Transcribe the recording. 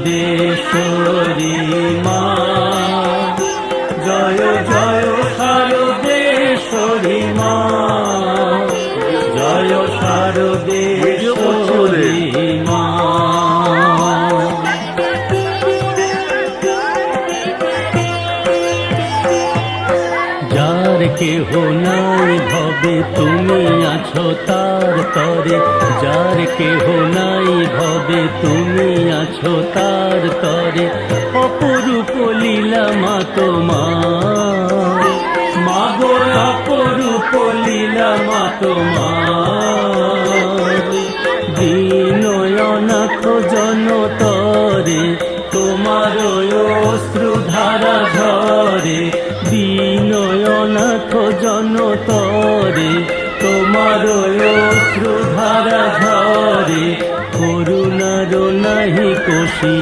শারদেশ্বরী মা, জয় জয় শারদেশ্বরী মা, জয় শারদেশ্বরী মা। যার কেহ নাই ভবে তুমি আছো তার তরে, যার কেহ নাই ভবে তুমি আছো তার তরে, অপরূপ লীলা মা তোমার, মাগো অপরূপ লীলা মা তোমার। দীন অনাথ জন তরে তোমার অশ্রুধারা ঝরে, দীন অনাথ জন তরে তোমার অশ্রুধারা ঝরে, করুণার নাহি কোশি।